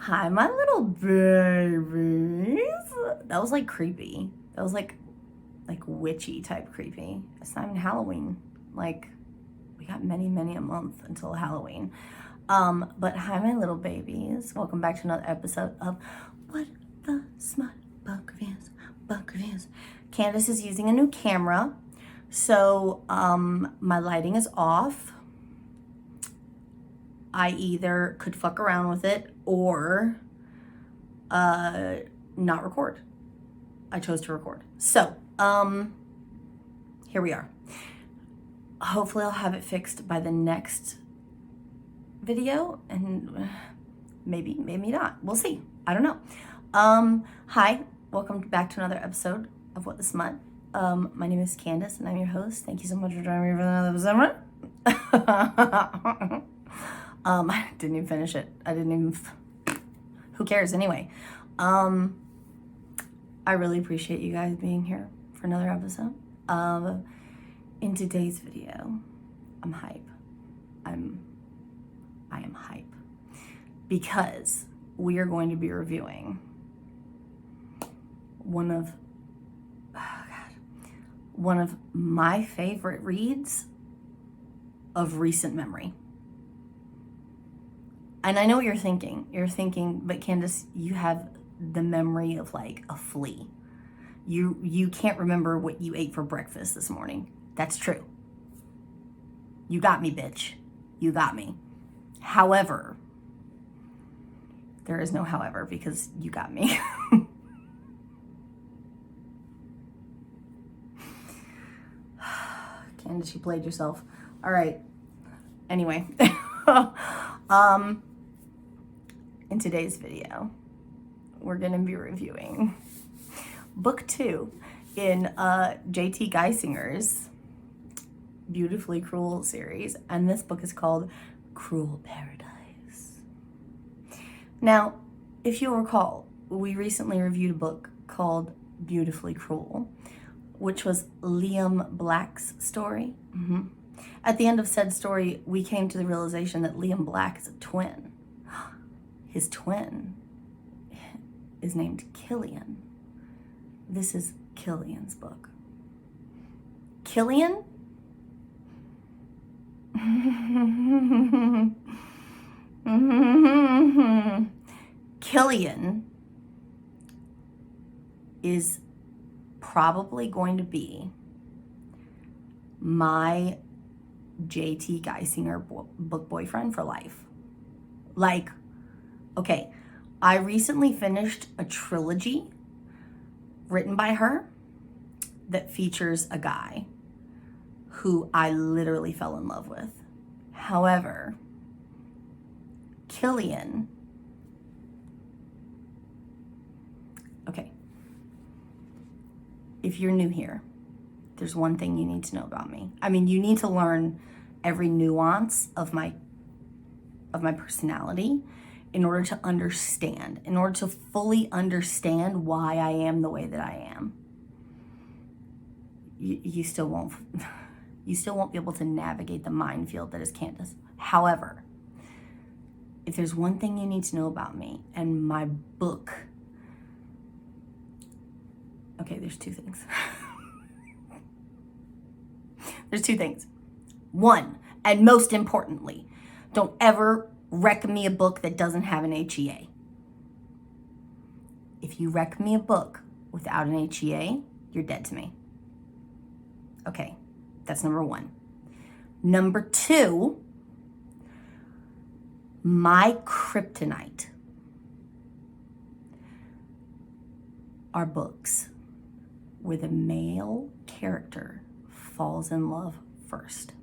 Hi, my little babies. That was like creepy. That was like witchy type creepy. It's not even Halloween. Like, we got many a month until Halloween. But hi, my little babies. Welcome back to another episode of What the Smut Book Reviews. Candace is using a new camera, so my lighting is off. I either could fuck around with it or not record. I chose to record. So, here we are. Hopefully I'll have it fixed by the next video, and maybe not. We'll see. I don't know. Hi, welcome back to another episode of What the Smut. My name is Candace and I'm your host. Thank you so much for joining me for another episode. I didn't even finish it. Who cares anyway? I really appreciate you guys being here for another episode. In today's video, I'm hype. I am hype because we are going to be reviewing one of my favorite reads of recent memory. And I know what you're thinking. You're thinking, but Candace, you have the memory of like a flea. You can't remember what you ate for breakfast this morning. That's true. You got me, bitch. You got me. However, there is no however because you got me. Candace, you played yourself. All right. Anyway. In today's video, we're going to be reviewing book 2 in JT Geissinger's Beautifully Cruel series, and this book is called Cruel Paradise. Now, if you'll recall, we recently reviewed a book called Beautifully Cruel, which was Liam Black's story. At the end of said story, we came to the realization that Liam Black is a twin. His twin is named Killian. This is Killian's book. Killian? Killian is probably going to be my JT Geissinger book boyfriend for life. Like, okay, I recently finished a trilogy written by her that features a guy who I literally fell in love with. However, Killian, okay, if you're new here, there's one thing you need to know about me. I mean, you need to learn every nuance of my personality in order to understand, in order to fully understand why I am the way that I am. You still won't be able to navigate the minefield that is Candace. However, if there's one thing you need to know about me and my book, okay, there's two things. There's two things. One, and most importantly, don't ever rec me a book that doesn't have an HEA. If you rec me a book without an HEA, you're dead to me. Okay, that's number one. Number two, my kryptonite are books where the male character falls in love first.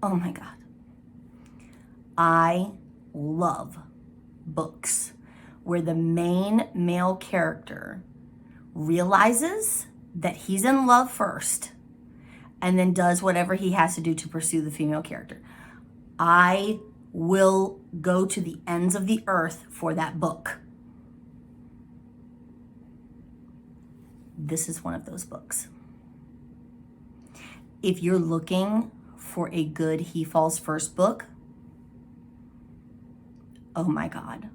Oh my God. I love books where the main male character realizes that he's in love first and then does whatever he has to do to pursue the female character. I will go to the ends of the earth for that book. This is one of those books. If you're looking for a good He Falls First book, oh my God.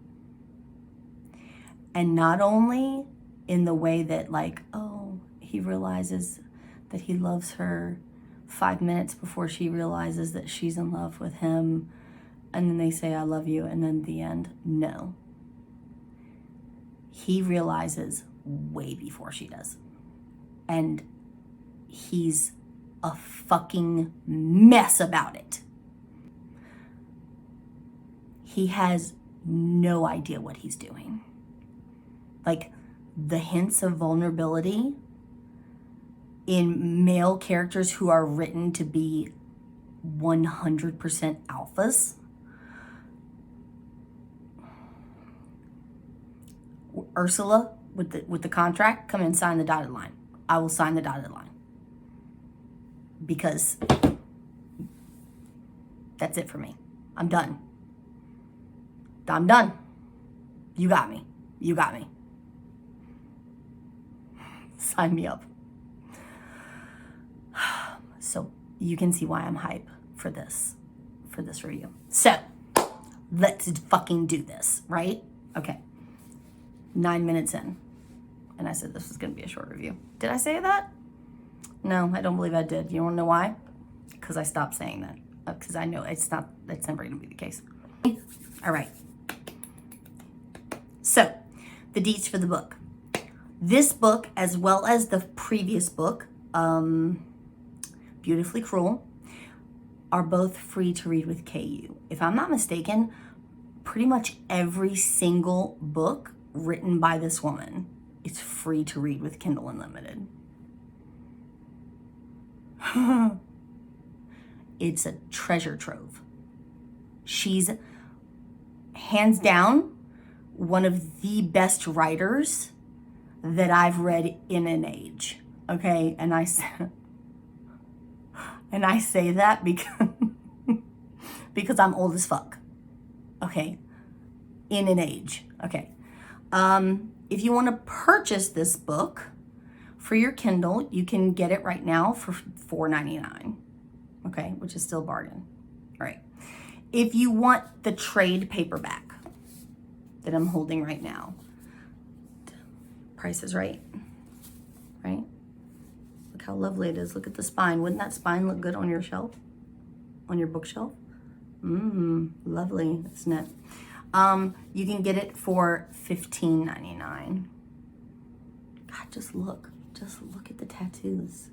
And not only in the way that like, oh, he realizes that he loves her 5 minutes before she realizes that she's in love with him, and then they say, I love you, and then the end. No. He realizes way before she does. And he's a fucking mess about it. He has no idea what he's doing. Like, the hints of vulnerability in male characters who are written to be 100% alphas. Ursula, with the contract, come and sign the dotted line. I will sign the dotted line. Because that's it for me. I'm done. I'm done. You got me. You got me. Sign me up. So you can see why I'm hype for this review. So let's fucking do this, right? Okay. 9 minutes in, and I said this was gonna be a short review. Did I say that? No, I don't believe I did. You wanna know why? Because I stopped saying that. Because I know that's never gonna be the case. All right. So, the deets for the book. This book, as well as the previous book, Beautifully Cruel, are both free to read with KU. If I'm not mistaken, pretty much every single book written by this woman is free to read with Kindle Unlimited. It's a treasure trove. She's hands down one of the best writers that I've read in an age. Okay, and I say that because I'm old as fuck. Okay, in an age. Okay. If you want to purchase this book for your Kindle, you can get it right now for $4.99. Okay, which is still a bargain. All right. If you want the trade paperback that I'm holding right now, price is right. Right? Look how lovely it is. Look at the spine. Wouldn't that spine look good on your shelf? On your bookshelf? Lovely, isn't it? You can get it for $15.99. God, just look at the tattoos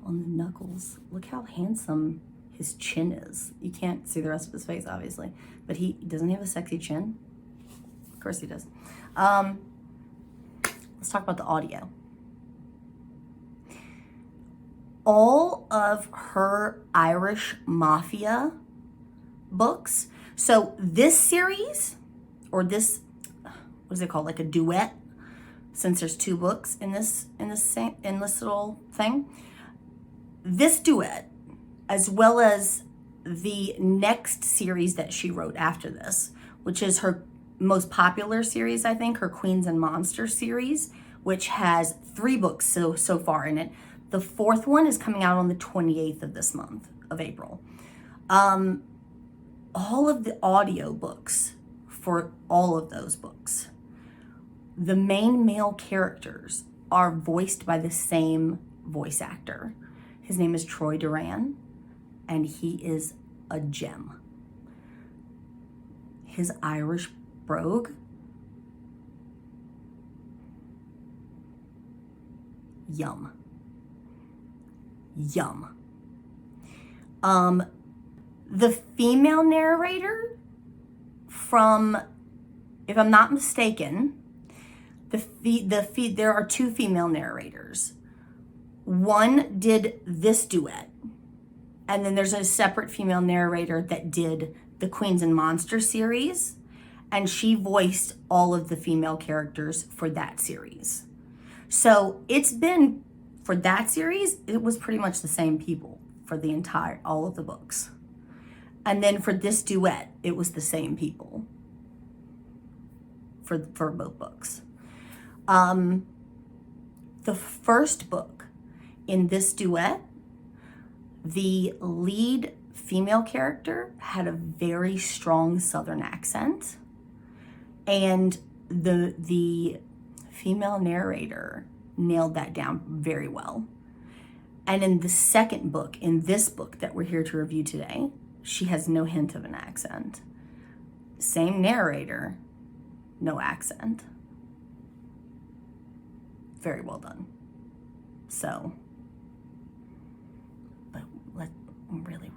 on the knuckles. Look how handsome his chin is. You can't see the rest of his face, obviously, but doesn't he have a sexy chin? Of course he does. Let's talk about the audio. All of her Irish Mafia books. So this series, or this, what is it called? Like a duet, since there's 2 books in this little thing. This duet, as well as the next series that she wrote after this, which is her most popular series, I think, her Queens and Monsters series, which has 3 books so far in it. The 4th one is coming out on the 28th of this month of April. All of the audio books for all of those books, the main male characters are voiced by the same voice actor. His name is Troy Duran, and he is a gem. His Irish brogue, yum. Yum. The female narrator from, if I'm not mistaken, there are 2 female narrators. One did this duet, and then there's a separate female narrator that did the Queens and Monsters series, and she voiced all of the female characters for that series. So it's been, for that series, it was pretty much the same people for all of the books. And then for this duet, it was the same people for both books. The first book in this duet, the lead female character had a very strong Southern accent. And the female narrator nailed that down very well. And in the second book, in this book that we're here to review today, she has no hint of an accent. Same narrator, no accent. Very well done. So, but we're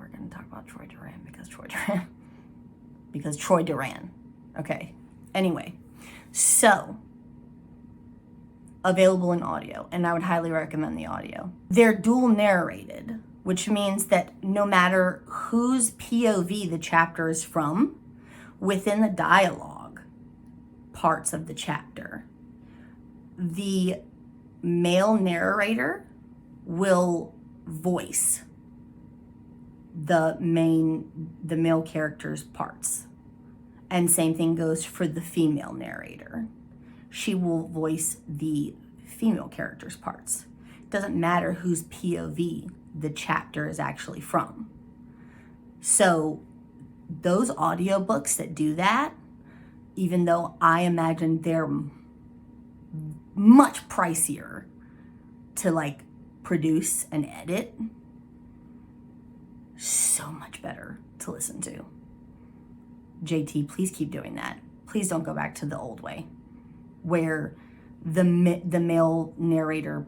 going to talk about Troy Duran because Troy Duran. Okay. Anyway, so available in audio, and I would highly recommend the audio. They're dual narrated, which means that no matter whose POV the chapter is from, within the dialogue parts of the chapter, the male narrator will voice the male character's parts. And same thing goes for the female narrator. She will voice the female character's parts. It doesn't matter whose POV the chapter is actually from. So those audiobooks that do that, even though I imagine they're much pricier to like produce and edit, so much better to listen to. JT, please keep doing that. Please don't go back to the old way where the male narrator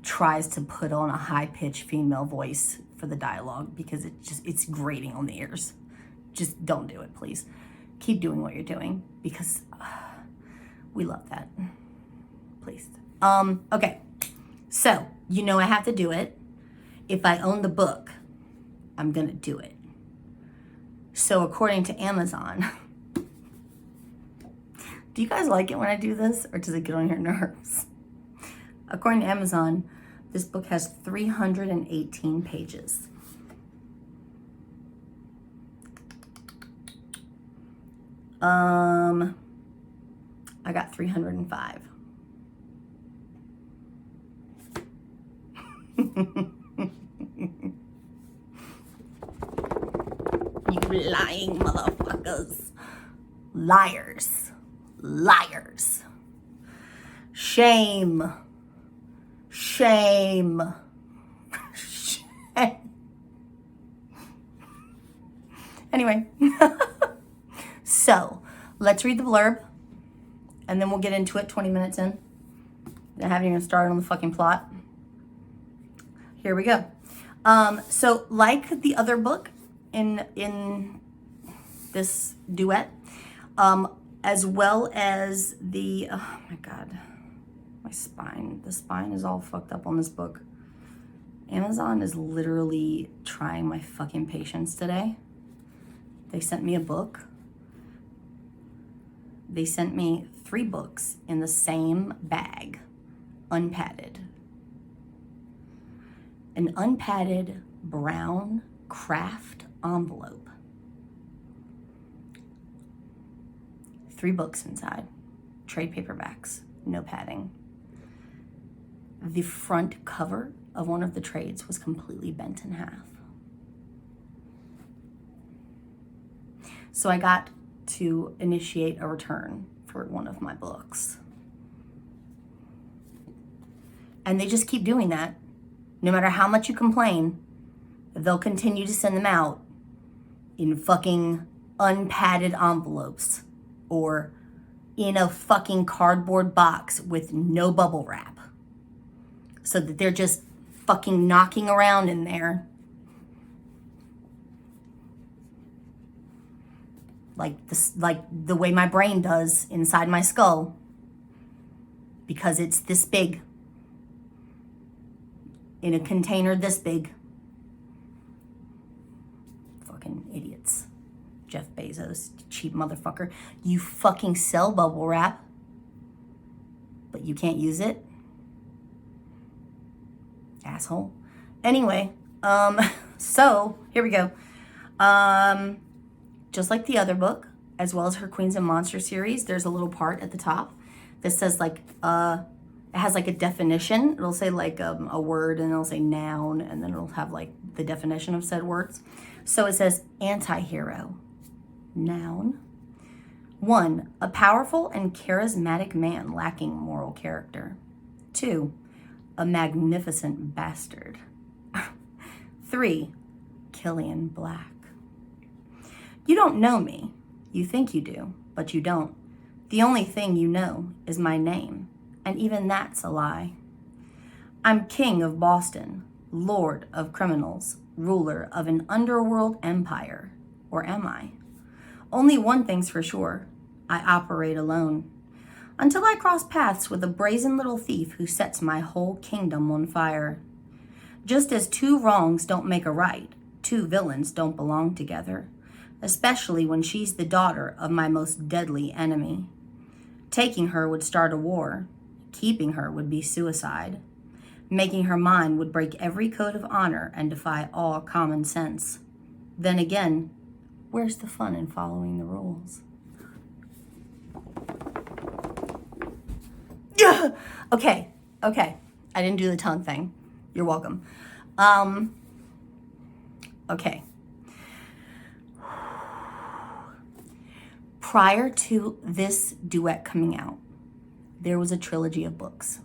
tries to put on a high-pitched female voice for the dialogue, because it's grating on the ears. Just don't do it, please. Keep doing what you're doing, because we love that. Please. Okay. So, you know I have to do it. If I own the book, I'm gonna do it. So according to Amazon, do you guys like it when I do this, or does it get on your nerves? According to Amazon, this book has 318 pages. I got 305. You lying motherfuckers. Liars. Liars. Shame. Shame. Shame. Anyway. So, let's read the blurb. And then we'll get into it 20 minutes in. I haven't even started on the fucking plot. Here we go. So, like the other book in this duet, as well as the, oh my God, my spine. The spine is all fucked up on this book. Amazon is literally trying my fucking patience today. They sent me a book. They sent me 3 books in the same bag, unpadded. An unpadded brown craft envelope. 3 books inside, trade paperbacks, no padding. The front cover of one of the trades was completely bent in half. So I got to initiate a return for one of my books. And they just keep doing that. No matter how much you complain, they'll continue to send them out in fucking unpadded envelopes or in a fucking cardboard box with no bubble wrap, so that they're just fucking knocking around in there like this, like the way my brain does inside my skull, because it's this big in a container this big. Fucking idiots. Jeff Bezos, cheap motherfucker. You fucking sell bubble wrap, but you can't use it? Asshole. Anyway, so here we go. Just like the other book, as well as her Queens and Monsters series, there's a little part at the top that says like, it has like a definition. It'll say like a word, and it'll say noun, and then it'll have like the definition of said words. So it says anti-hero, noun, 1, a powerful and charismatic man lacking moral character. 2, a magnificent bastard. 3, Killian Black. You don't know me. You think you do, but you don't. The only thing you know is my name, and even that's a lie. I'm king of Boston, lord of criminals, ruler of an underworld empire. Or am I? Only one thing's for sure. I operate alone. Until I cross paths with a brazen little thief who sets my whole kingdom on fire. Just as 2 wrongs don't make a right, 2 villains don't belong together. Especially when she's the daughter of my most deadly enemy. Taking her would start a war. Keeping her would be suicide. Making her mine would break every code of honor and defy all common sense. Then again, where's the fun in following the rules? Okay. I didn't do the tongue thing. You're welcome. Okay. Prior to this duet coming out, there was a trilogy of books.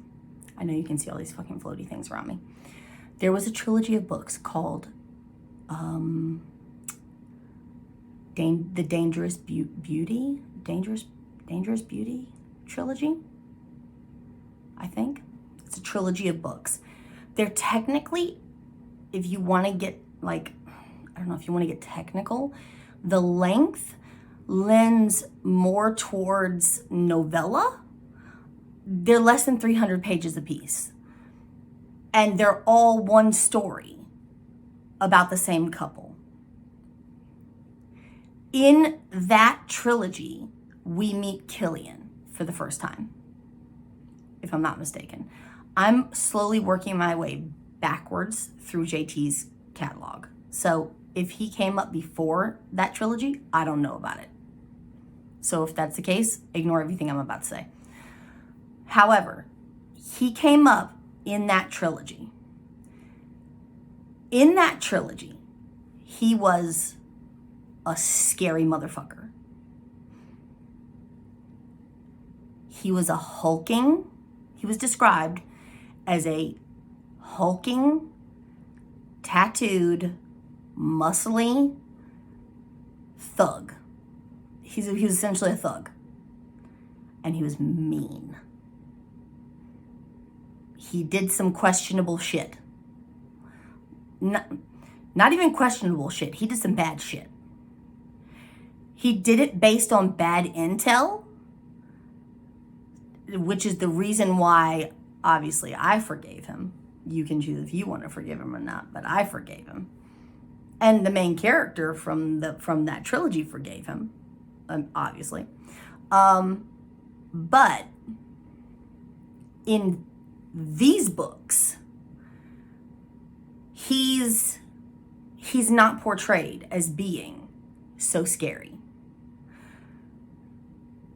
I know you can see all these fucking floaty things around me. There was a trilogy of books called the Dangerous Beauty trilogy, I think. It's a trilogy of books. They're technically, if you want to get like, I don't know if you want to get technical, the length lends more towards novella. They're less than 300 pages apiece. And they're all one story about the same couple. In that trilogy, we meet Killian for the first time, if I'm not mistaken. I'm slowly working my way backwards through JT's catalog. So if he came up before that trilogy, I don't know about it. So if that's the case, ignore everything I'm about to say. However, he came up in that trilogy. In that trilogy, he was a scary motherfucker. He was described as a hulking, tattooed, muscly thug. He was essentially a thug. And he was mean. He did some questionable shit. Not even questionable shit. He did some bad shit. He did it based on bad intel, which is the reason why, obviously, I forgave him. You can choose if you want to forgive him or not, but I forgave him. And the main character from that trilogy forgave him, obviously. But in these books, he's not portrayed as being so scary.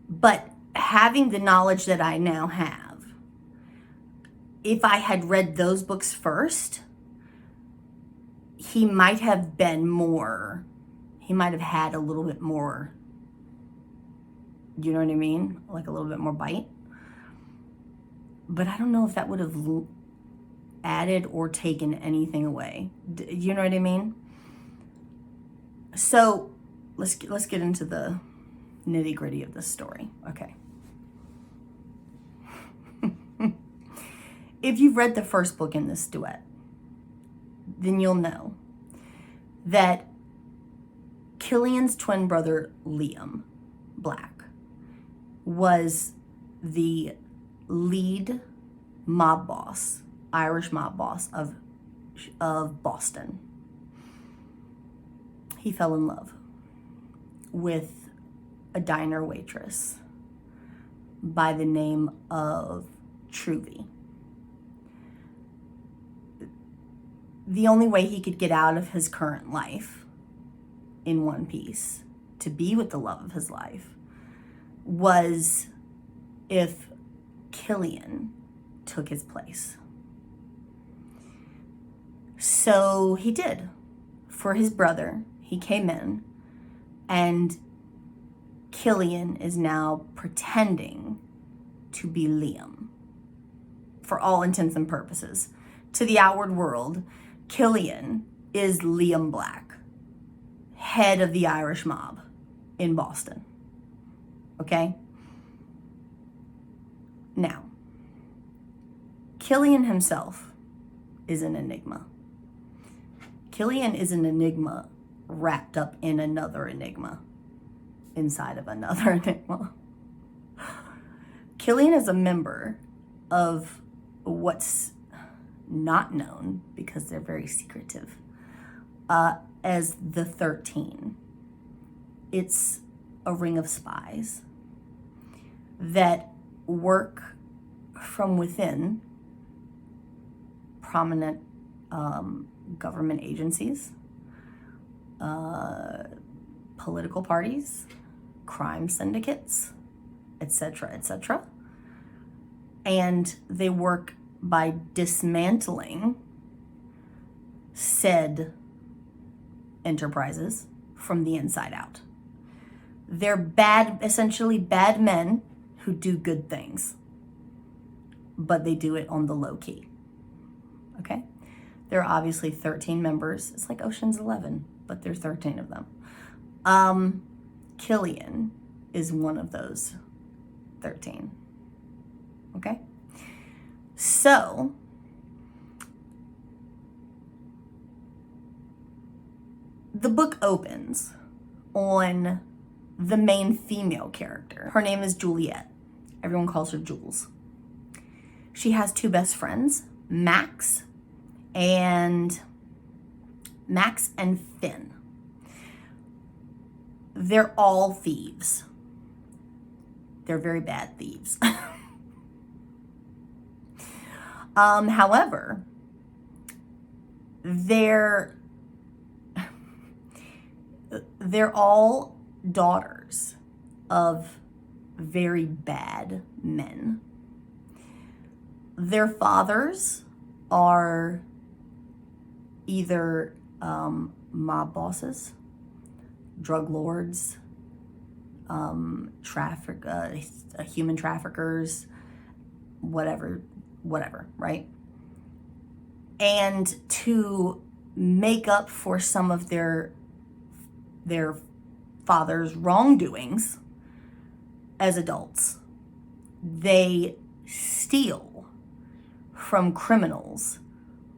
But having the knowledge that I now have, if I had read those books first, he might have had a little bit more, you know what I mean? Like a little bit more bite. But I don't know if that would have added or taken anything away. You know what I mean? So let's get into the nitty gritty of this story. Okay. If you've read the first book in this duet, then you'll know that Killian's twin brother, Liam Black, was the lead mob boss, Irish mob boss of Boston. He fell in love with a diner waitress by the name of Truvy. The only way he could get out of his current life in one piece, to be with the love of his life, was if Killian took his place. So he did. For his brother, he came in and Killian is now pretending to be Liam for all intents and purposes. To the outward world, Killian is Liam Black, head of the Irish mob in Boston. Okay? Now, Killian himself is an enigma. Killian is an enigma wrapped up in another enigma inside of another enigma. Killian is a member of what's not known, because they're very secretive, as the 13. It's a ring of spies that work from within prominent government agencies, political parties, crime syndicates, etc., etc. And they work by dismantling said enterprises from the inside out. They're bad, essentially bad men who do good things, but they do it on the low key. Okay? There are obviously 13 members. It's like Ocean's 11, but there's 13 of them. Killian is one of those 13. Okay? So, the book opens on the main female character. Her name is Juliet. Everyone calls her Jules. She has two best friends, Max and Finn. They're all thieves. They're very bad thieves. However, they're all daughters of very bad men. Their fathers are either mob bosses, drug lords, human traffickers, whatever, right? And to make up for some of their father's wrongdoings as adults, they steal from criminals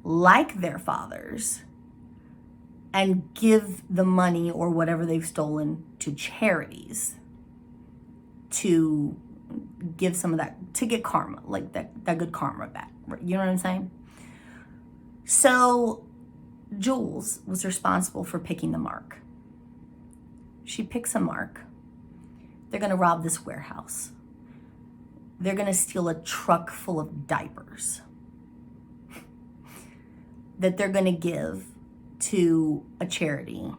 like their fathers and give the money or whatever they've stolen to charities to give some of that, to get karma, like that good karma back. You know what I'm saying? So Jules was responsible for picking the mark. She picks a mark. They're going to rob this warehouse. They're going to steal a truck full of diapers that they're going to give to a charity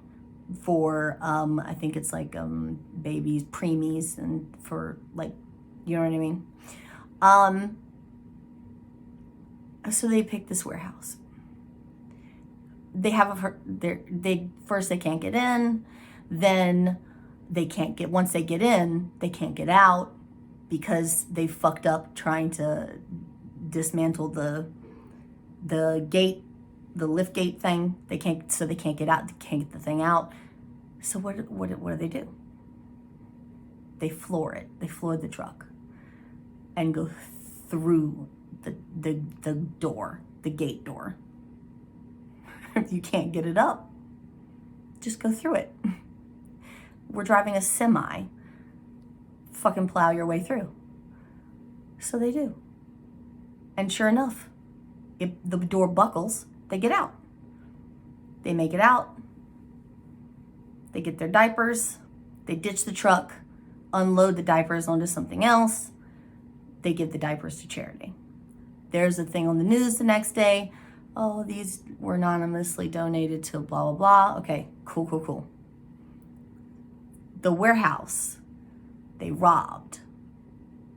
for, I think it's like babies, preemies, and for like, you know what I mean? So they pick this warehouse. They have first they can't get in, then they can't get, once they get in, they can't get out because they fucked up trying to dismantle the gate, the lift gate thing. They can't get out, they can't get the thing out. So what do they do? They floor it. They floor the truck and go through the door, the gate door. If you can't get it up, just go through it. We're driving a semi. Fucking plow your way through. So they do. And sure enough, if the door buckles, they get out. They make it out. They get their diapers. They ditch the truck, unload the diapers onto something else. They give the diapers to charity. There's a thing on the news the next day. Oh, these were anonymously donated to blah, blah, blah. Okay, cool. The warehouse they robbed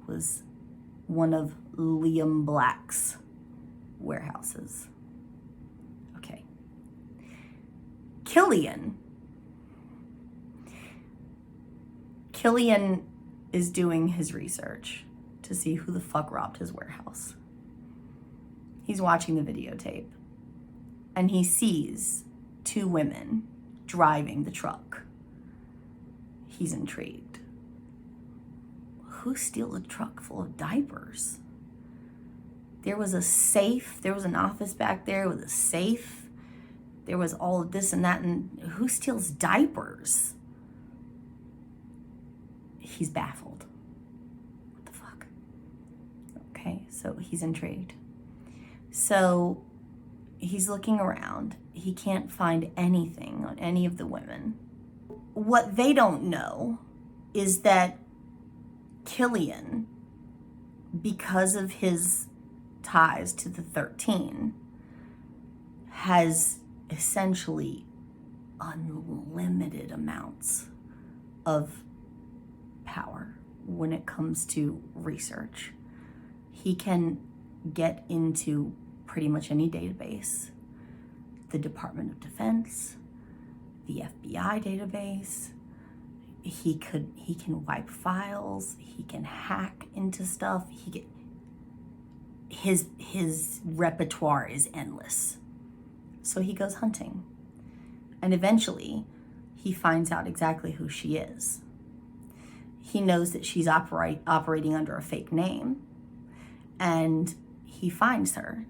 was one of Liam Black's warehouses. Okay. Killian Killian is doing his research to see who the fuck robbed his warehouse. He's watching the videotape and he sees two women driving the truck. He's intrigued. Who steals a truck full of diapers? There was a safe. There was an office back there with a safe. There was all of this and that. And who steals diapers? He's baffled. What the fuck? Okay, so he's intrigued. So he's looking around. He can't find anything on any of the women. What they don't know is that Killian, because of his ties to the 13, has essentially unlimited amounts of power when it comes to research. He can get into pretty much any database, the Department of Defense, the FBI database. He can wipe files. He can hack into stuff. His repertoire is endless. So he goes hunting, and eventually he finds out exactly who she is. He knows that she's operating under a fake name, and he finds her.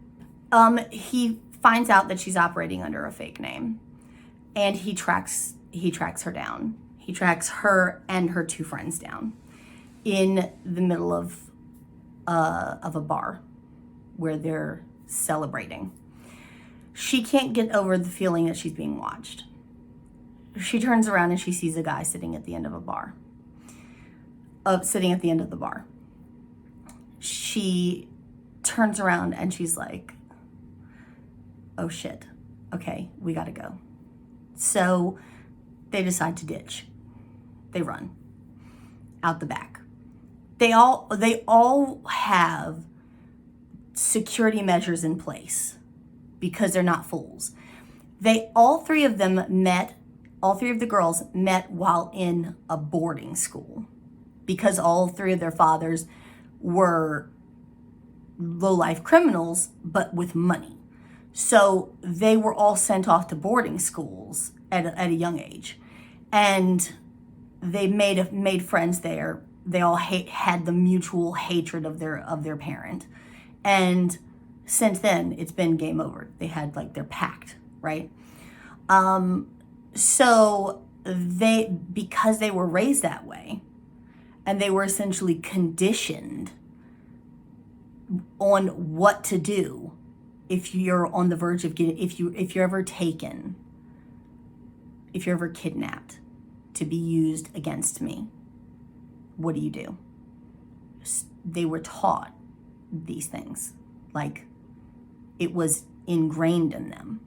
He finds out that she's operating under a fake name, and he tracks her down. He tracks her and her two friends down in the middle of a bar where they're celebrating. She can't get over the feeling that she's being watched. She turns around and she sees a guy sitting at the end of the bar. She turns around and she's like, oh shit, okay, we gotta go. So they decide to ditch. They run out the back. They all have security measures in place because they're not fools. All three of the girls met while in a boarding school because all three of their fathers were low-life criminals, but with money. So they were all sent off to boarding schools at a young age. And they made friends there. They all had the mutual hatred of their parent. And since then, it's been game over. They had their pact, right? So because they were raised that way, and they were essentially conditioned on what to do if you're on the verge of if you're ever taken, if you're ever kidnapped to be used against me, what do? They were taught these things. It was ingrained in them,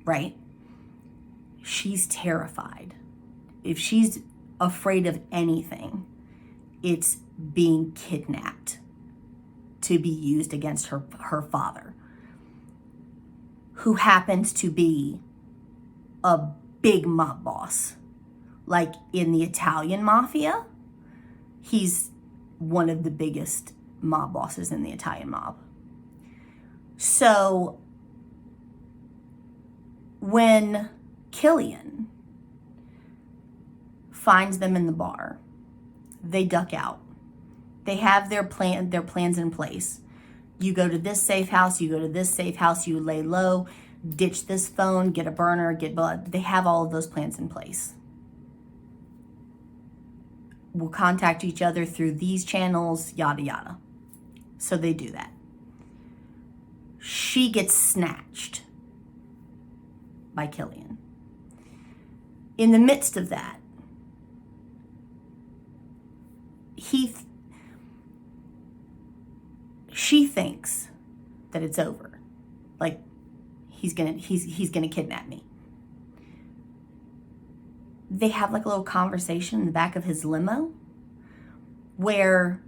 right? She's terrified. If she's afraid of anything, it's being kidnapped to be used against her father, who happens to be a big mob boss. In the Italian mafia, he's one of the biggest mob bosses in the Italian mob. So when Killian finds them in the bar, they duck out. They have their plans in place. You go to this safe house, you go to this safe house, you lay low, ditch this phone, get a burner, get blood. They have all of those plans in place. We'll contact each other through these channels, yada, yada. So they do that. She gets snatched by Killian. In the midst of that, she thinks that it's over. He's gonna kidnap me. They have a little conversation in the back of his limo where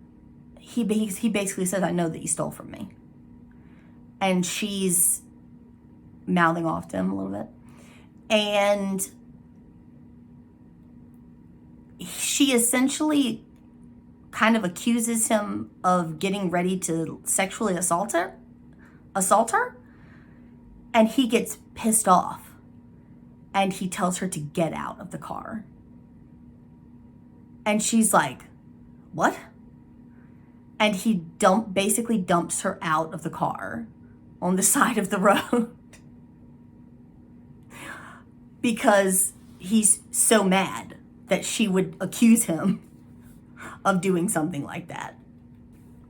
he basically says, I know that you stole from me. And she's mouthing off to him a little bit. And she essentially kind of accuses him of getting ready to sexually assault her, and he gets pissed off, and he tells her to get out of the car. And she's like, what? And he basically dumps her out of the car on the side of the road because he's so mad that she would accuse him of doing something like that.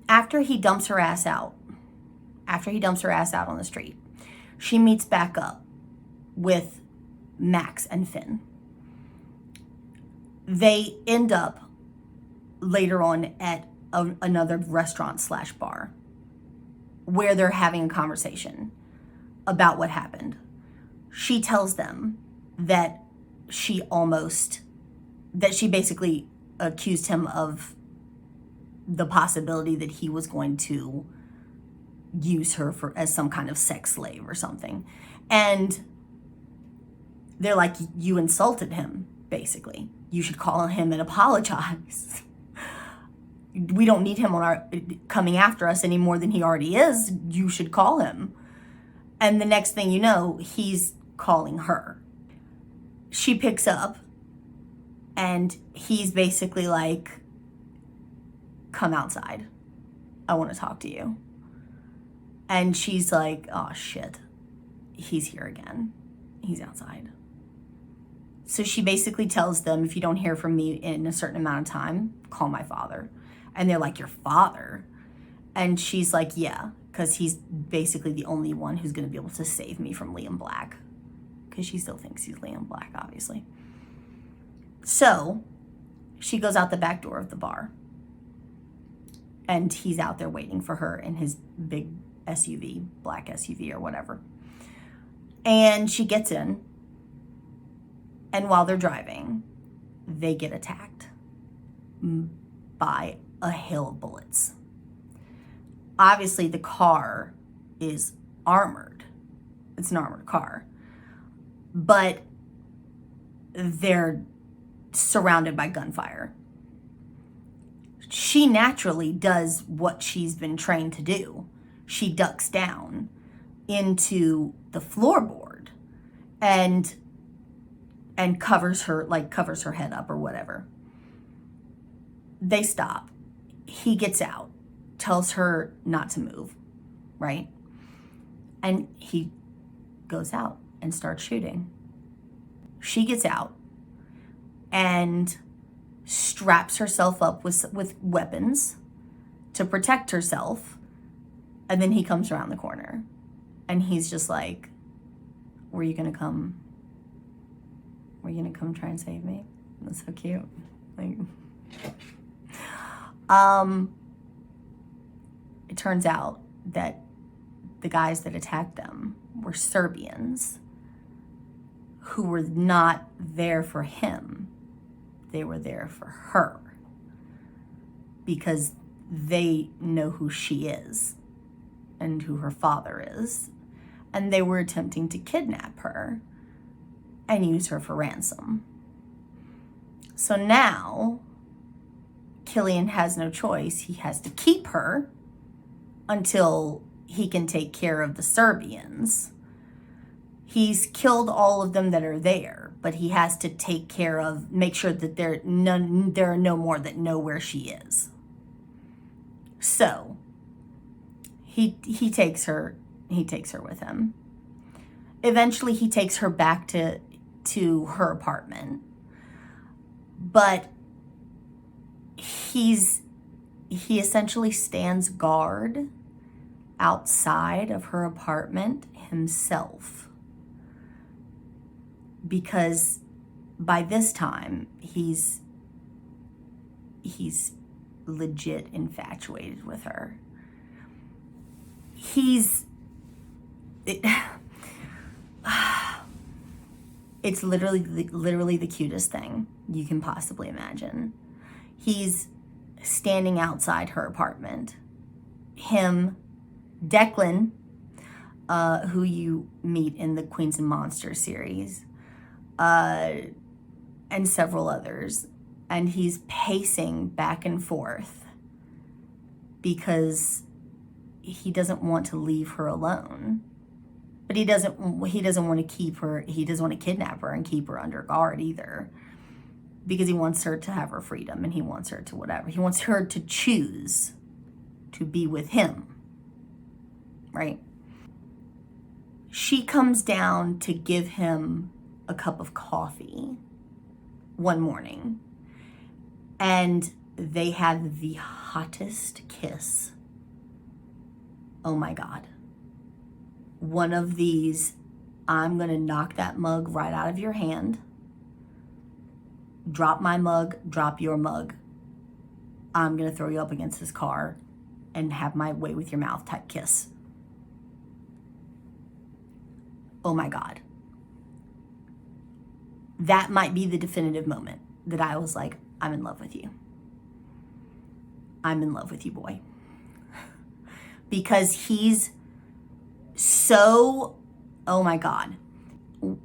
After he dumps her ass out on the street, she meets back up with Max and Finn. They end up later on at another restaurant/bar where they're having a conversation about what happened. She tells them that she basically accused him of the possibility that he was going to use her as some kind of sex slave or something. And they're like, you insulted him, basically. You should call him and apologize. We don't need him coming after us any more than he already is. You should call him. And the next thing you know, he's calling her. She picks up, and he's basically like, come outside. I want to talk to you. And she's like, oh shit, he's here again. He's outside. So she basically tells them, if you don't hear from me in a certain amount of time, call my father. And they're like, your father? And she's like, yeah, because he's basically the only one who's going to be able to save me from Liam Black. Because she still thinks he's Liam Black, obviously. So she goes out the back door of the bar. And he's out there waiting for her in his big SUV, black SUV or whatever. And she gets in. And while they're driving, they get attacked by a hail of bullets. Obviously, the car is armored. It's an armored car. But they're surrounded by gunfire. She naturally does what she's been trained to do. She ducks down into the floorboard and covers her head up or whatever. They stop. He gets out, tells her not to move, right? And he goes out and starts shooting. She gets out and straps herself up with weapons to protect herself. And then he comes around the corner and he's just like, were you gonna come try and save me? That's so cute. Like, it turns out that the guys that attacked them were Serbians who were not there for him. They were there for her because they know who she is and who her father is. And they were attempting to kidnap her and use her for ransom. So now Killian has no choice. He has to keep her until he can take care of the Serbians. He's killed all of them that are there, but he has to make sure that there are no more that know where she is. So he takes her with him. Eventually he takes her back to her apartment. But he essentially stands guard outside of her apartment himself. Because by this time, he's legit infatuated with her. It's literally the cutest thing you can possibly imagine. He's standing outside her apartment. Him, Declan, who you meet in the Queens and Monsters series, and several others and he's pacing back and forth because he doesn't want to leave her alone. But he doesn't want to keep her, he doesn't want to kidnap her and keep her under guard either. Because he wants her to have her freedom, and he wants her to whatever. He wants her to choose to be with him, right? She comes down to give him a cup of coffee one morning, and they have the hottest kiss. Oh my God. One of these, I'm gonna knock that mug right out of your hand. Drop my mug, drop your mug. I'm gonna throw you up against this car and have my way with your mouth type kiss. Oh my God. That might be the definitive moment that I was like, I'm in love with you. I'm in love with you, boy. Because he's so, oh my God.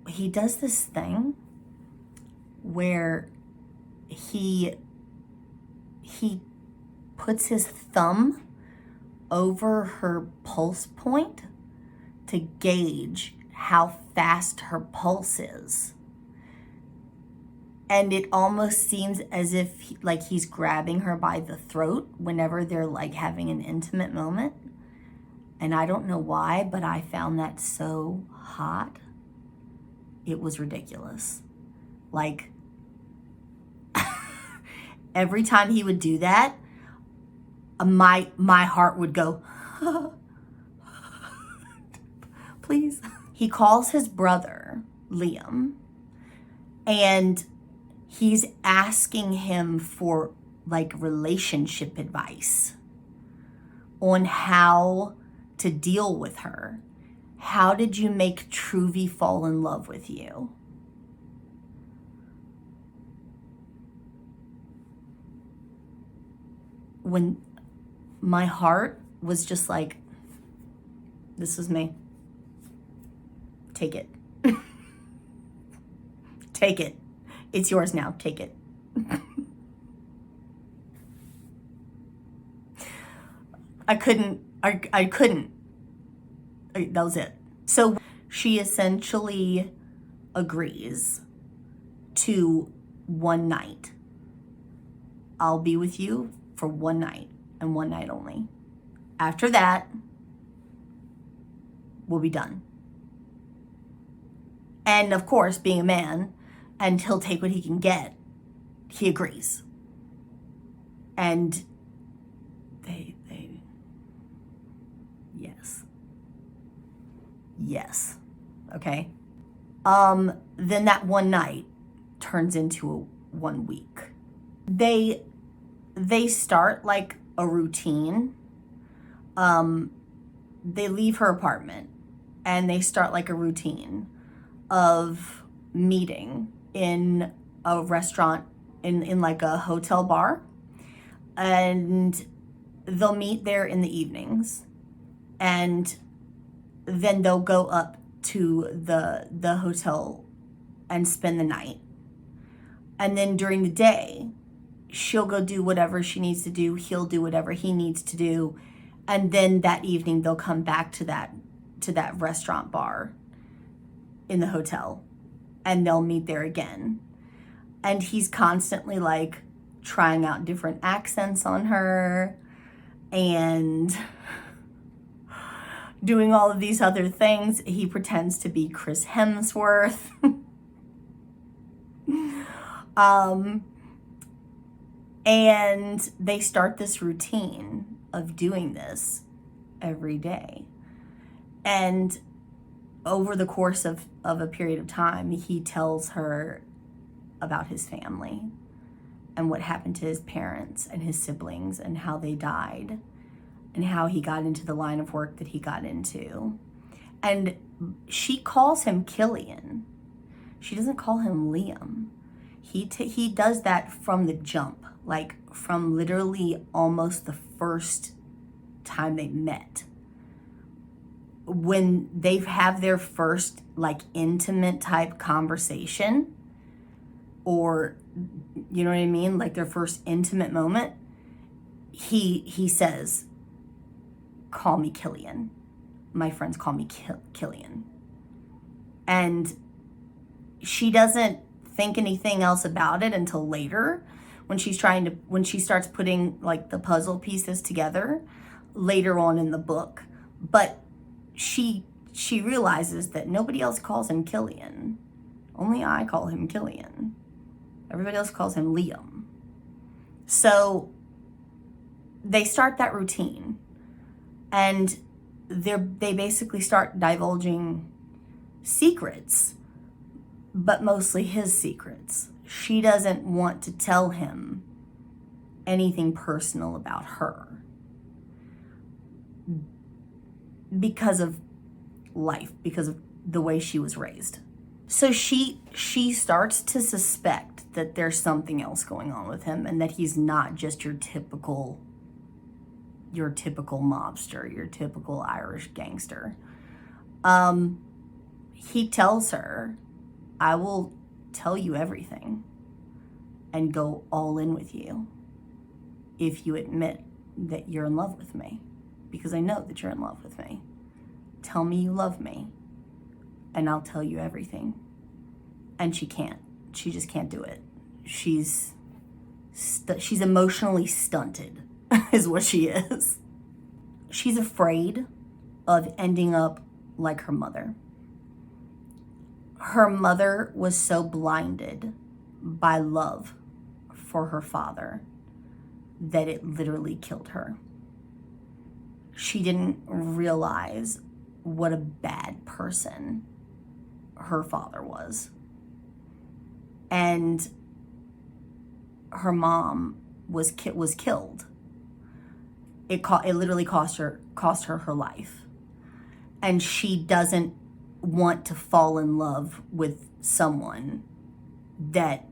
He does this thing where he puts his thumb over her pulse point to gauge how fast her pulse is. And it almost seems as if like he's grabbing her by the throat whenever they're like having an intimate moment. And I don't know why, but I found that so hot. It was ridiculous. Like, every time he would do that, my heart would go, please. He calls his brother, Liam, and he's asking him for like relationship advice on how to deal with her. How did you make Truvy fall in love with you? When my heart was just like, this was me. Take it. Take it. It's yours now. Take it. I couldn't. That was it. So she essentially agrees to one night. I'll be with you for one night and one night only. After that, we'll be done. And of course, being a man, and he'll take what he can get, he agrees. And they yes. Okay. Then that one night turns into 1 week. They start like a routine. They leave her apartment and they start like a routine of meeting in a restaurant, in like a hotel bar, and they'll meet there in the evenings, and then they'll go up to the hotel and spend the night. And then during the day, she'll go do whatever she needs to do, he'll do whatever he needs to do, and then that evening they'll come back to that restaurant bar in the hotel, and they'll meet there again. And he's constantly like trying out different accents on her and doing all of these other things. He pretends to be Chris Hemsworth. And they start this routine of doing this every day. And over the course of a period of time, he tells her about his family and what happened to his parents and his siblings and how they died and how he got into the line of work that he got into. And she calls him Killian. She doesn't call him Liam. He does that from the jump, like from literally almost the first time they met. When they have their first like intimate type conversation, or you know what I mean? Like their first intimate moment, he says, call me Killian. My friends call me Killian. And she doesn't think anything else about it until later when she starts putting like the puzzle pieces together later on in the book. But she realizes that nobody else calls him Killian. Only I call him Killian. Everybody else calls him Liam. So they start that routine, and they basically start divulging secrets, but mostly his secrets. She doesn't want to tell him anything personal about her because of life, because of the way she was raised. So she starts to suspect that there's something else going on with him, and that he's not just your typical mobster, your typical Irish gangster. He tells her, I will tell you everything and go all in with you if you admit that you're in love with me, because I know that you're in love with me. Tell me you love me and I'll tell you everything. And she can't. She just can't do it. She's emotionally stunted is what she is. She's afraid of ending up like her mother. Her mother was so blinded by love for her father that it literally killed her. She didn't realize what a bad person her father was. And her mom was killed. It literally cost her her life. And she doesn't want to fall in love with someone that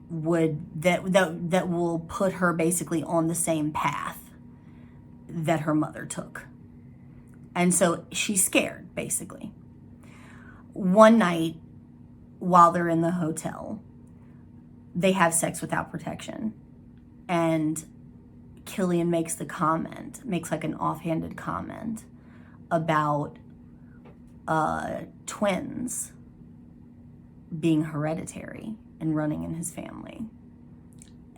will put her basically on the same path that her mother took. And so she's scared, basically. One night, while they're in the hotel, they have sex without protection. And Killian makes like an offhanded comment about twins being hereditary and running in his family.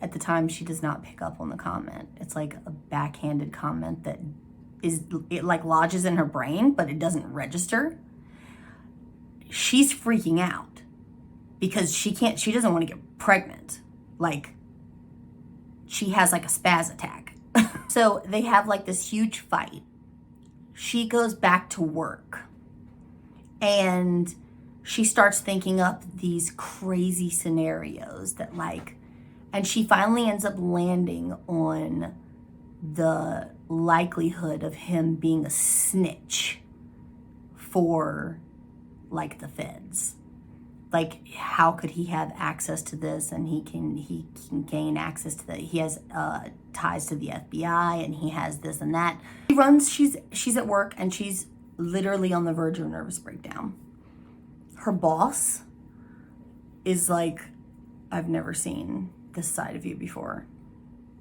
At the time, she does not pick up on the comment. It's like a backhanded comment that it like lodges in her brain, but it doesn't register. She's freaking out because she doesn't want to get pregnant. Like, she has like a spaz attack. So they have like this huge fight. She goes back to work and she starts thinking up these crazy scenarios that and she finally ends up landing on the likelihood of him being a snitch for like the feds. Like, how could he have access to this? And he can gain access to that. He has ties to the FBI, and he has this and that. She's at work, and she's literally on the verge of a nervous breakdown. Her boss is like, I've never seen this side of you before.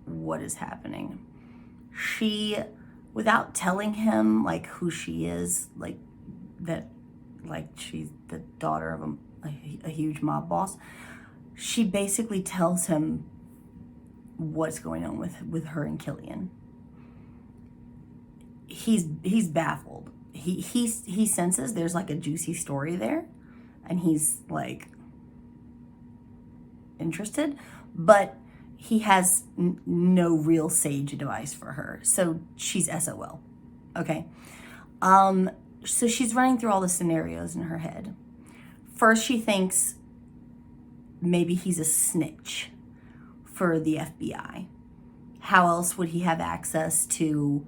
What is happening? She, without telling him like who she is, like that, like she's the daughter of a huge mob boss, she basically tells him what's going on with her and Killian. He's baffled. He senses there's like a juicy story there, and he's like interested, but he has no real sage advice for her. So she's SOL. Okay. So she's running through all the scenarios in her head. First, she thinks maybe he's a snitch for the FBI. How else would he have access to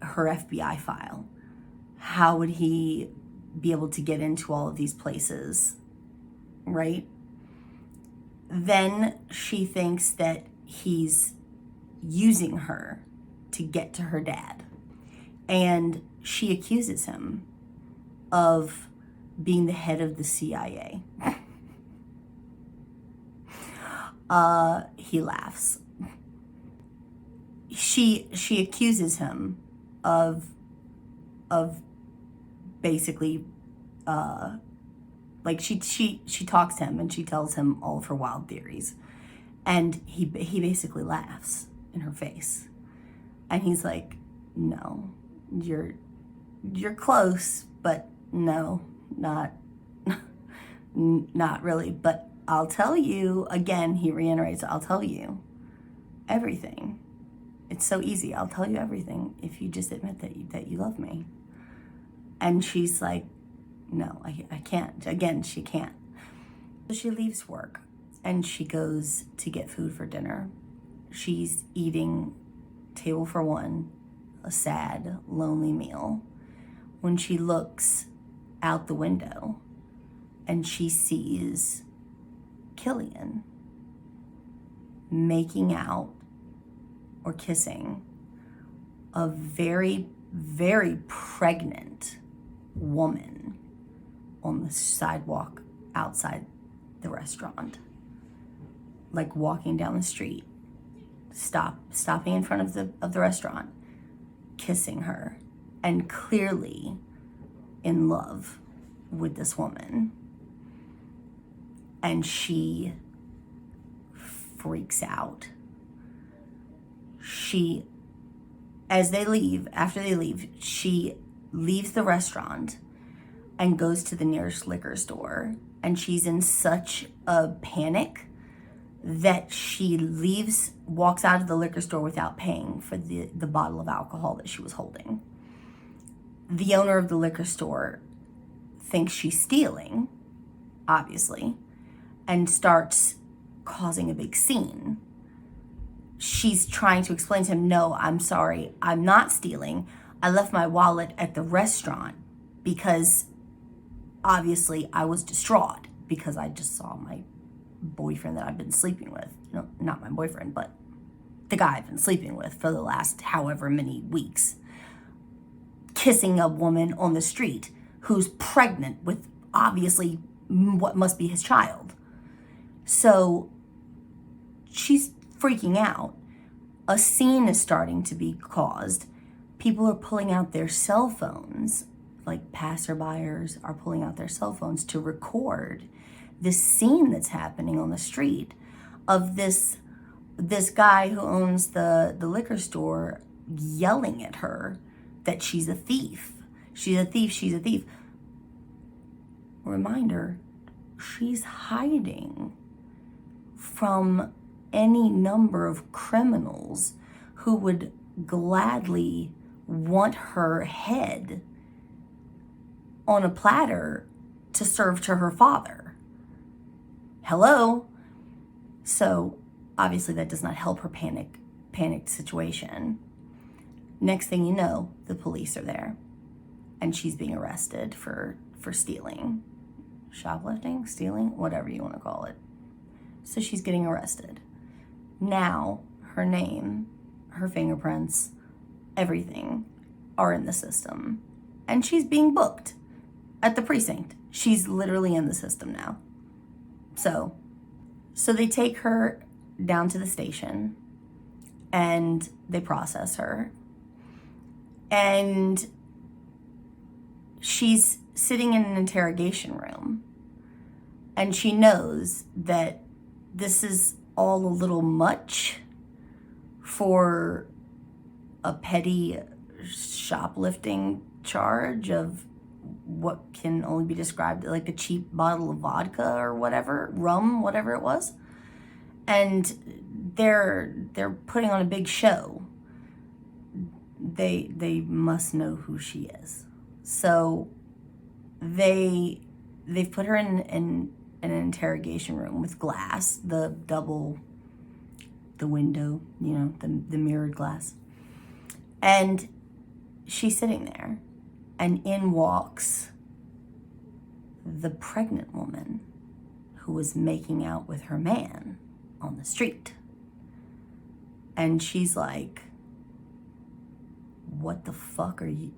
her FBI file? How would he be able to get into all of these places, right? Then she thinks that he's using her to get to her dad. And she accuses him of being the head of the CIA. he laughs. She accuses him of basically, like she talks to him and she tells him all of her wild theories, and he basically laughs in her face, and he's like, no, you're close, but no, not really, but I'll tell you again. He reiterates, I'll tell you everything. It's so easy. I'll tell you everything if you just admit that you love me. And she's like, no, I can't. Again, she can't. So she leaves work and she goes to get food for dinner. She's eating table for one, a sad, lonely meal, when she looks out the window and she sees Killian making out or kissing a very, very pregnant woman on the sidewalk outside the restaurant, like walking down the street, stopping in front of the restaurant, kissing her, and clearly in love with this woman. And she freaks out. After they leave, she leaves the restaurant and goes to the nearest liquor store. And she's in such a panic that she walks out of the liquor store without paying for the bottle of alcohol that she was holding. The owner of the liquor store thinks she's stealing, obviously, and starts causing a big scene. She's trying to explain to him, no, I'm sorry, I'm not stealing. I left my wallet at the restaurant because obviously I was distraught because I just saw my boyfriend that I've been sleeping with. No, not my boyfriend, but the guy I've been sleeping with for the last however many weeks, kissing a woman on the street who's pregnant with obviously what must be his child. So she's freaking out. A scene is starting to be caused. People are pulling out their cell phones, like passerbyers are pulling out their cell phones to record this scene that's happening on the street of this guy who owns the liquor store yelling at her that she's a thief. She's a thief, she's a thief. Reminder, she's hiding from any number of criminals who would gladly want her head on a platter to serve to her father. Hello? So obviously that does not help her panicked situation. Next thing you know, the police are there and she's being arrested for stealing, shoplifting, stealing, whatever you want to call it. So she's getting arrested. Now her name, her fingerprints, everything are in the system. And she's being booked at the precinct. She's literally in the system now. So they take her down to the station and they process her. And she's sitting in an interrogation room. And she knows that this is all a little much for a petty shoplifting charge of what can only be described like a cheap bottle of vodka or whatever, rum, whatever it was. And they're putting on a big show. They must know who she is. So they've put her in an interrogation room with glass, the window, the mirrored glass. And she's sitting there, and in walks the pregnant woman who was making out with her man on the street. And she's like, what the fuck are you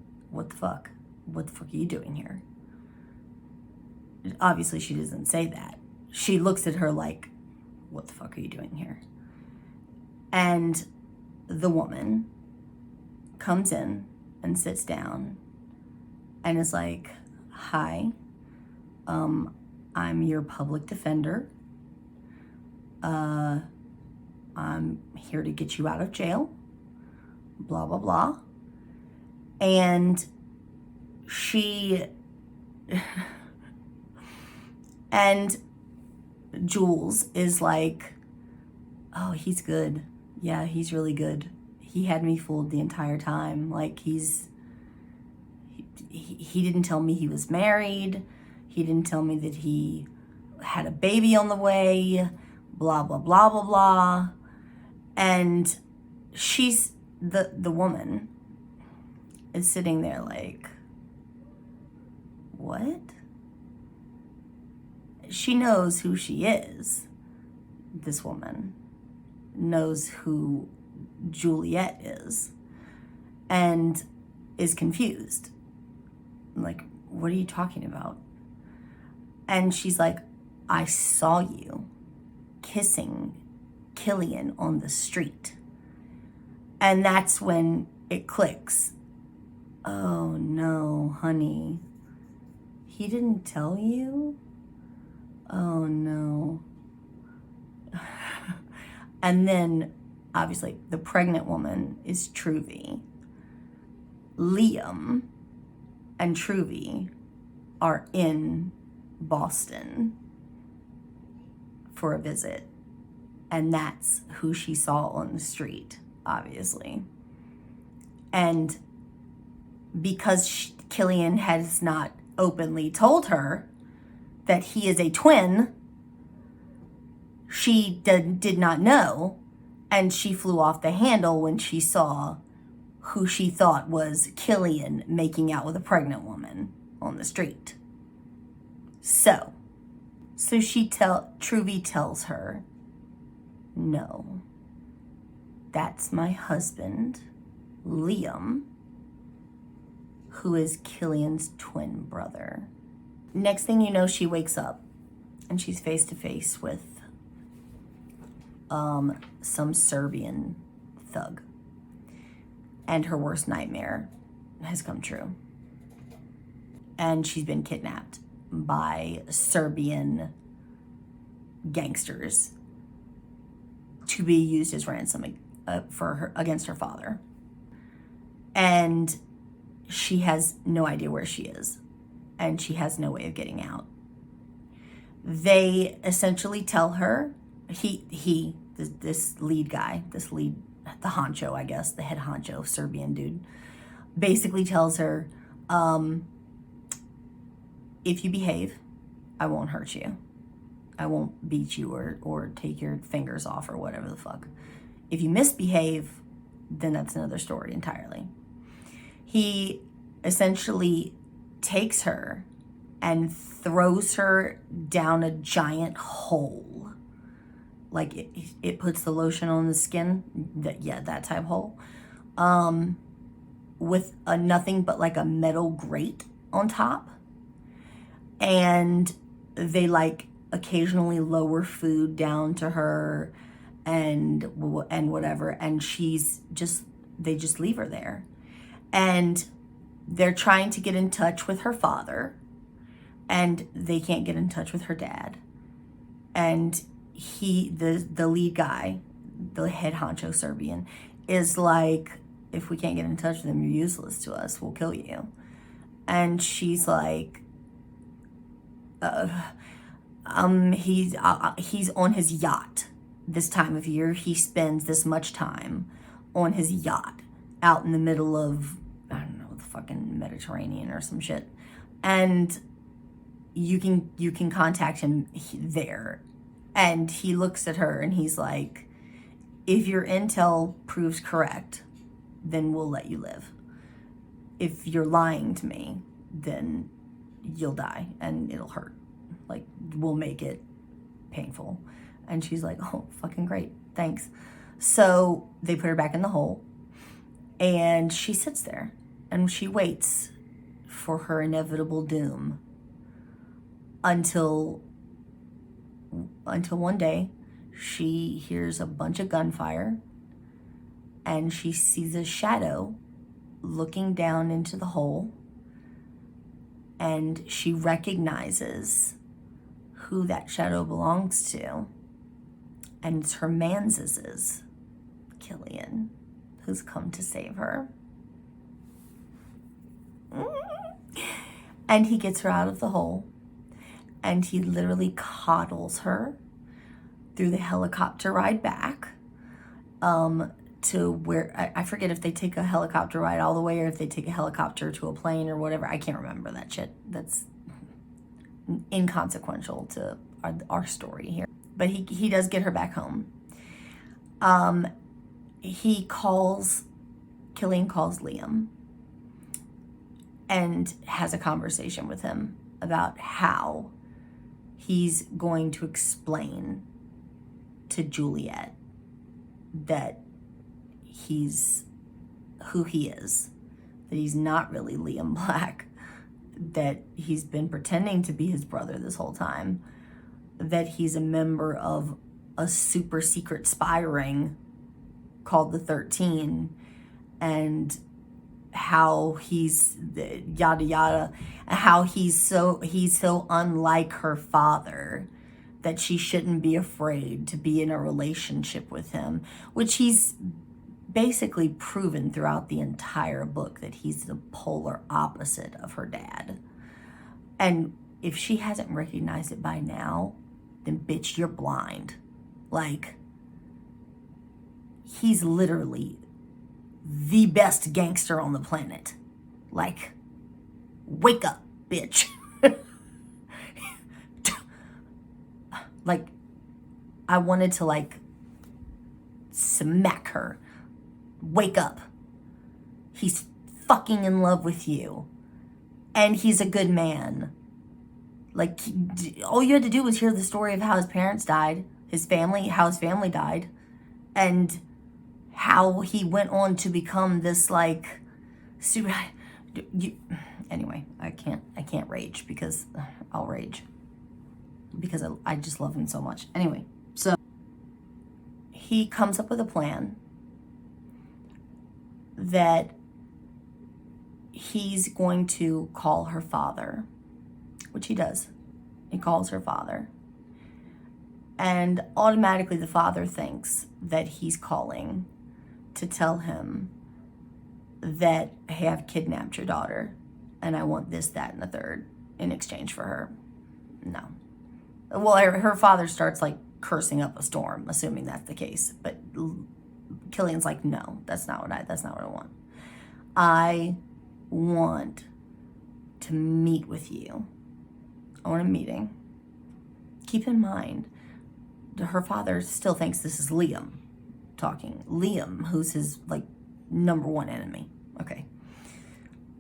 doing here? Obviously she doesn't say that. She looks at her like, what the fuck are you doing here? And the woman comes in and sits down and is like, hi, I'm your public defender. I'm here to get you out of jail, blah, blah, blah. And and Jules is like, oh, he's good. Yeah, he's really good. He had me fooled the entire time. Like, he didn't tell me he was married. He didn't tell me that he had a baby on the way, blah, blah, blah, blah, blah. And she's, the woman is sitting there like, what? She knows who she is. This woman knows who Juliet is and is confused. Like, what are you talking about? And she's like, I saw you kissing Killian on the street. And that's when it clicks. Oh no, honey. He didn't tell you? Oh no. And then, obviously, the pregnant woman is Truvy. Liam and Truvy are in Boston for a visit. And that's who she saw on the street, obviously. And because Killian has not openly told her that he is a twin, she did not know, and she flew off the handle when she saw who she thought was Killian making out with a pregnant woman on the street. So Truvy tells her, no, that's my husband, Liam, who is Killian's twin brother. Next thing you know, she wakes up and she's face to face with some Serbian thug. And her worst nightmare has come true. And she's been kidnapped by Serbian gangsters to be used as ransom against her father. And she has no idea where she is. And she has no way of getting out. They essentially tell her, this lead guy, the honcho, I guess, the head honcho, Serbian dude, basically tells her, if you behave, I won't hurt you. I won't beat you or take your fingers off or whatever the fuck. If you misbehave, then that's another story entirely. He essentially takes her and throws her down a giant hole. Like it puts the lotion on the skin, that type hole, with nothing but like a metal grate on top. And they like occasionally lower food down to her and whatever. And they just leave her there. And they're trying to get in touch with her father, and they can't get in touch with her dad. And the lead guy, the head honcho Serbian, is like, if we can't get in touch with him, you're useless to us. We'll kill you. And she's like, he's on his yacht this time of year. He spends this much time on his yacht out in the middle of, I don't know, the fucking Mediterranean or some shit. And you can contact him there. And he looks at her and he's like, if your intel proves correct, then we'll let you live. If you're lying to me, then you'll die and it'll hurt. Like, we'll make it painful. And she's like, oh, fucking great. Thanks. So they put her back in the hole and she sits there and she waits for her inevitable doom until one day she hears a bunch of gunfire and she sees a shadow looking down into the hole, and she recognizes who that shadow belongs to, and it's her Mans's, Killian, who's come to save her. And he gets her out of the hole, and he literally coddles her through the helicopter ride back to where, I forget if they take a helicopter ride all the way or if they take a helicopter to a plane or whatever. I can't remember that shit. That's inconsequential to our story here. But he does get her back home. Killian calls Liam and has a conversation with him about how he's going to explain to Juliet that he's who he is, that he's not really Liam Black, that he's been pretending to be his brother this whole time, that he's a member of a super secret spy ring called the 13, and how he's yada yada, how he's so unlike her father that she shouldn't be afraid to be in a relationship with him, which he's basically proven throughout the entire book that he's the polar opposite of her dad. And if she hasn't recognized it by now, then bitch, you're blind. Like, he's literally the best gangster on the planet. Like, wake up, bitch. Like, I wanted to, like, smack her. Wake up. He's fucking in love with you. And he's a good man. Like, all you had to do was hear the story of how his parents died, how his family died, and how he went on to become this, like, anyway, I can't rage because I'll rage. Because I just love him so much. Anyway, so he comes up with a plan that he's going to call her father, which he does. He calls her father. And automatically the father thinks that he's calling to tell him that, hey, I've kidnapped your daughter and I want this, that, and the third in exchange for her. No. Well, her father starts, like, cursing up a storm, assuming that's the case. But Killian's like, no, that's not what I want. I want to meet with you. I want a meeting. Keep in mind, her father still thinks this is Liam talking. Liam, who's his, like, number one enemy. Okay.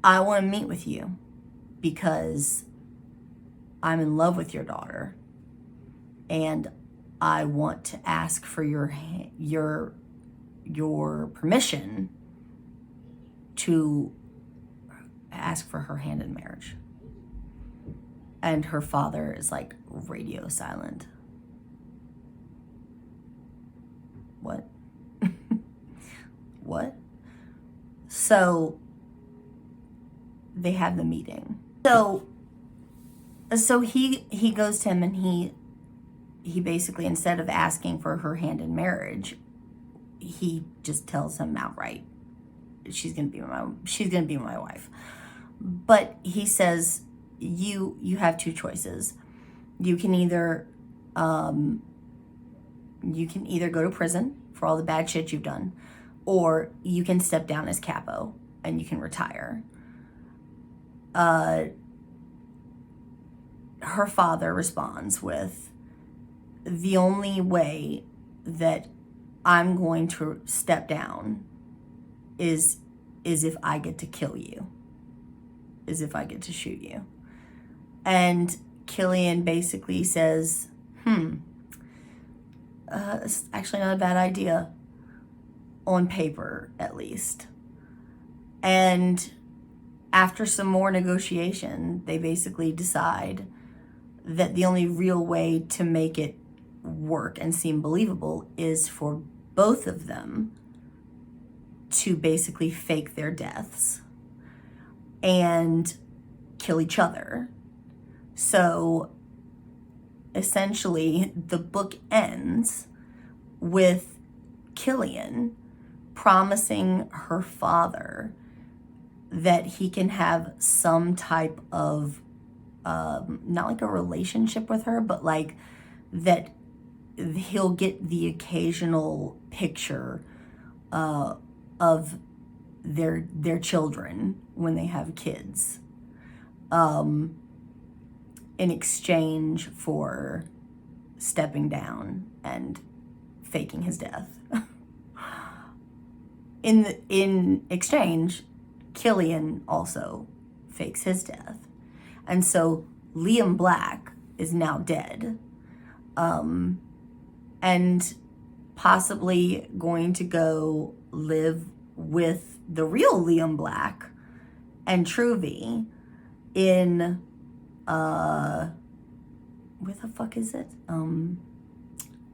I want to meet with you because I'm in love with your daughter. And I want to ask for your permission to ask for her hand in marriage. And her father is like radio silent. What? What? So they have the meeting. So he goes to him and he basically, instead of asking for her hand in marriage, he just tells him outright, she's gonna be my wife. But he says, you have two choices. You can either go to prison for all the bad shit you've done, or you can step down as capo and you can retire. Her father responds with, the only way that I'm going to step down is if I get to kill you, is if I get to shoot you. And Killian basically says, it's actually not a bad idea, on paper at least. And after some more negotiation, they basically decide that the only real way to make it work and seem believable is for both of them to basically fake their deaths and kill each other. So essentially, the book ends with Killian promising her father that he can have some type of, not like a relationship with her, but like that he'll get the occasional picture of their children when they have kids, in exchange for stepping down and faking his death. In exchange, Killian also fakes his death. And so Liam Black is now dead, and possibly going to go live with the real Liam Black and Truvy in, where the fuck is it?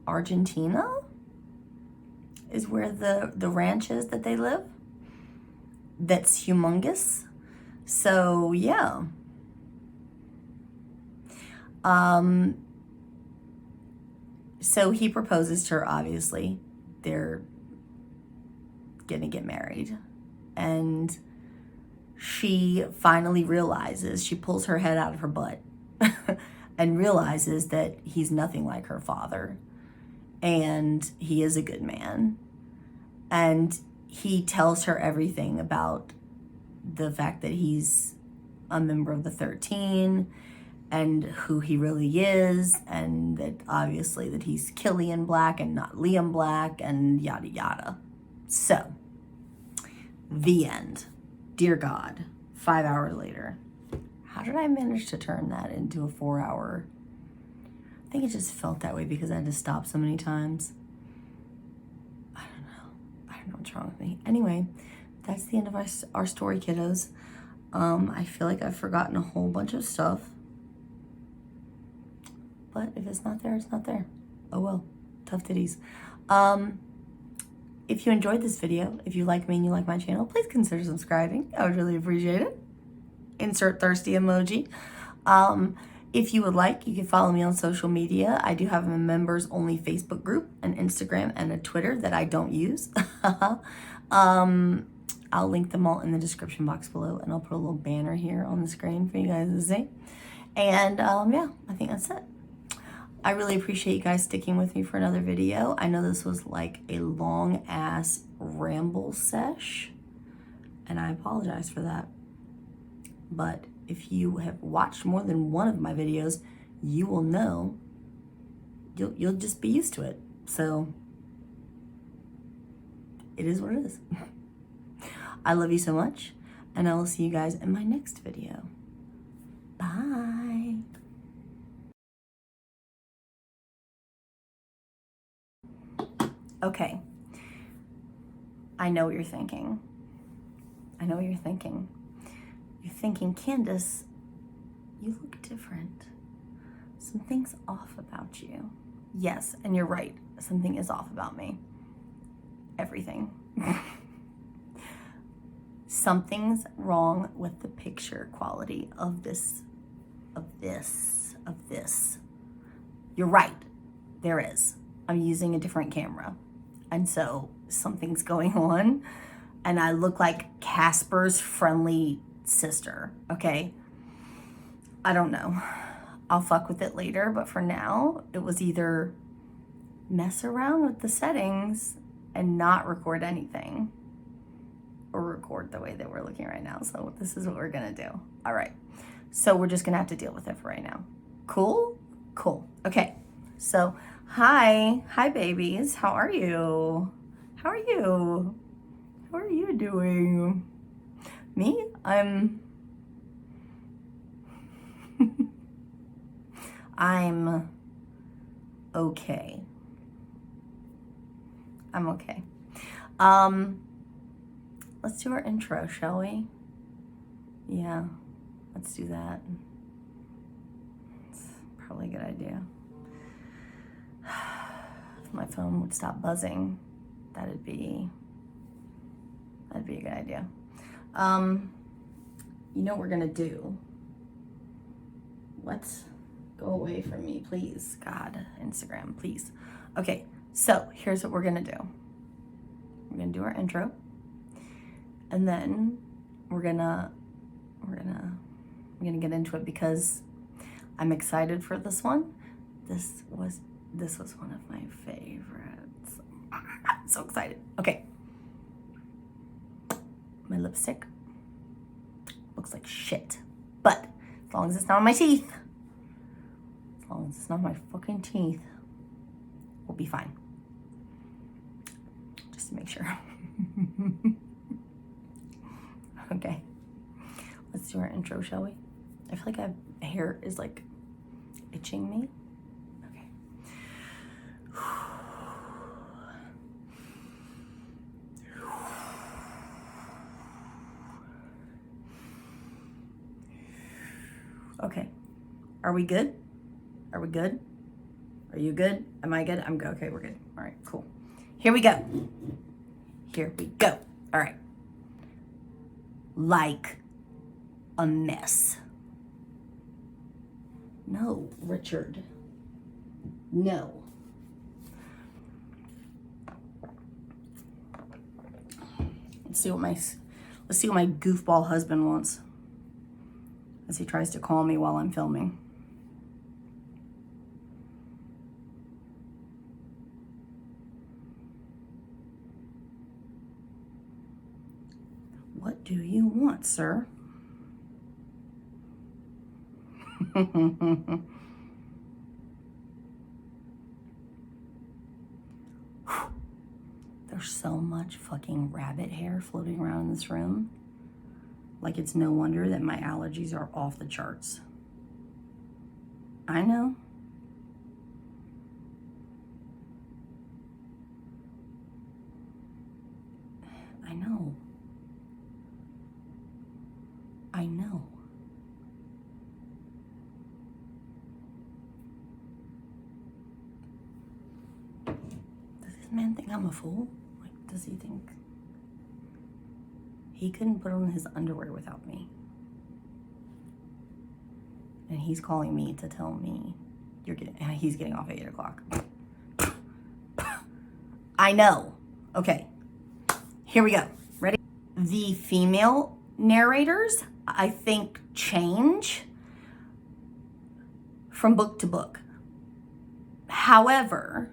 Argentina is where the ranch is that they live. That's humongous. So yeah. So he proposes to her, obviously. They're gonna get married. And she finally realizes, she pulls her head out of her butt and realizes that he's nothing like her father. And he is a good man. And he tells her everything about the fact that he's a member of the 13 and who he really is, and that obviously that he's Killian Black and not Liam Black, and yada yada. So, the end. Dear God, 5 hours later. How did I manage to turn that into a 4-hour? I think it just felt that way because I had to stop so many times. I don't know what's wrong with me. Anyway, that's the end of our story, kiddos. I feel like I've forgotten a whole bunch of stuff. But if it's not there, it's not there. Oh well, tough titties. If you enjoyed this video, if you like me and you like my channel, please consider subscribing. I would really appreciate it. Insert thirsty emoji. If you would like, you can follow me on social media. I do have a members only Facebook group, an Instagram, and a Twitter that I don't use. I'll link them all in the description box below, and I'll put a little banner here on the screen for you guys to see. And yeah, I think that's it. I really appreciate you guys sticking with me for another video. I know this was like a long ass ramble sesh, and I apologize for that. But if you have watched more than one of my videos, you will know, you'll just be used to it. So it is what it is. I love you so much, and I will see you guys in my next video. Bye. Okay. I know what you're thinking. I know what you're thinking. You're thinking, Candace, you look different. Something's off about you. Yes, and you're right. Something is off about me. Everything. Something's wrong with the picture quality of this. You're right. There is. I'm using a different camera. And so something's going on. And I look like Casper's friendly sister, okay? I don't know. I'll fuck with it later, but for now, it was either mess around with the settings and not record anything, or record the way that we're looking right now. So this is what we're gonna do. All right, so we're just gonna have to deal with it for right now. Cool? Cool. Okay, so hi babies, how are you? How are you? How are you doing? Me? I'm okay. I'm okay. Let's do our intro, shall we? Yeah, let's do that. It's probably a good idea. If my phone would stop buzzing, that'd be a good idea. You know what we're gonna do? Let's go away from me, please. God, Instagram, please. Okay, so here's what we're gonna do. We're gonna do our intro, and then we're gonna get into it because I'm excited for this one. This was one of my favorites. I'm so excited. Okay. My lipstick looks like shit, but as long as it's not on my teeth, as long as it's not on my fucking teeth, we'll be fine. Just to make sure. Okay, let's do our intro, shall we? I feel like my hair is like itching me. Okay. Okay, are we good? Are we good? Are you good? Am I good? I'm good. Okay, we're good. All right, cool. Here we go. Here we go. All right. Like a mess. No, Richard. No. Let's see what my goofball husband wants as he tries to call me while I'm filming. What do you want, sir? There's so much fucking rabbit hair floating around in this room. Like, it's no wonder that my allergies are off the charts. I know. I know. I know. Does this man think I'm a fool? Like, does he think he couldn't put on his underwear without me? And he's calling me to tell me he's getting off at 8 o'clock. I know. Okay, here we go. Ready? The female narrators, I think, change from book to book. However,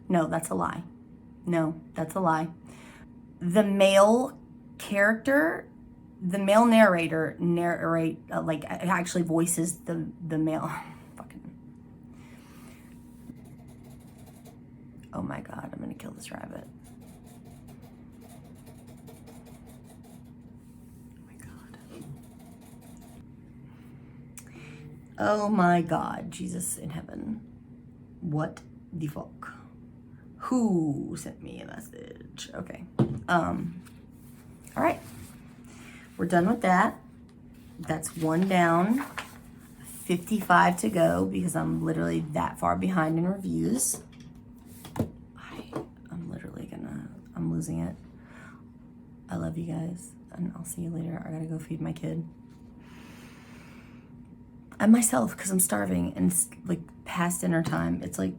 no, that's a lie. No, that's a lie. The male character, the male narrator actually voices the male. Fucking. Oh my God, I'm gonna kill this rabbit. Oh my God, Jesus in heaven. What the fuck? Who sent me a message? Okay. All right. We're done with that. That's one down. 55 to go because I'm literally that far behind in reviews. I'm losing it. I love you guys, and I'll see you later. I gotta go feed my kid. And myself, because I'm starving, and it's like past dinner time. It's like,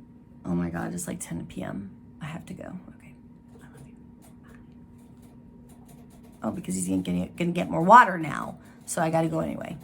oh my God, it's like 10 p.m. I have to go. Okay, I love you. Oh, because he's gonna get more water now, so I gotta go anyway.